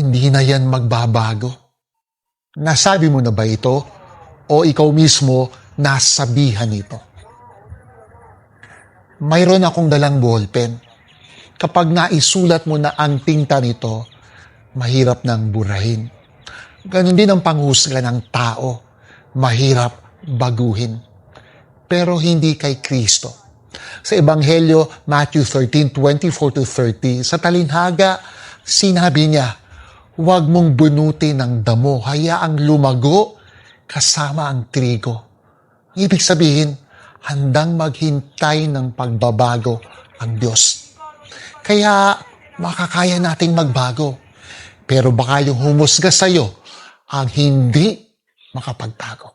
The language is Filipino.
hindi na yan magbabago. Nasabi mo na ba ito? O ikaw mismo nasabihan ito? Mayroon akong dalang ballpen. Kapag naisulat mo na ang tinta nito, mahirap nang burahin. Ganon din ang panghusga ng tao. Mahirap baguhin. Pero hindi kay Kristo. Sa Ebanghelyo, Matthew 13:24-30, sa talinhaga, sinabi niya, huwag mong bunutin ng damo, hayaang lumago kasama ang trigo. Ibig sabihin, handang maghintay ng pagbabago ang Diyos. Kaya makakaya nating magbago. Pero baka yung humusga sa'yo ang hindi makapagbago.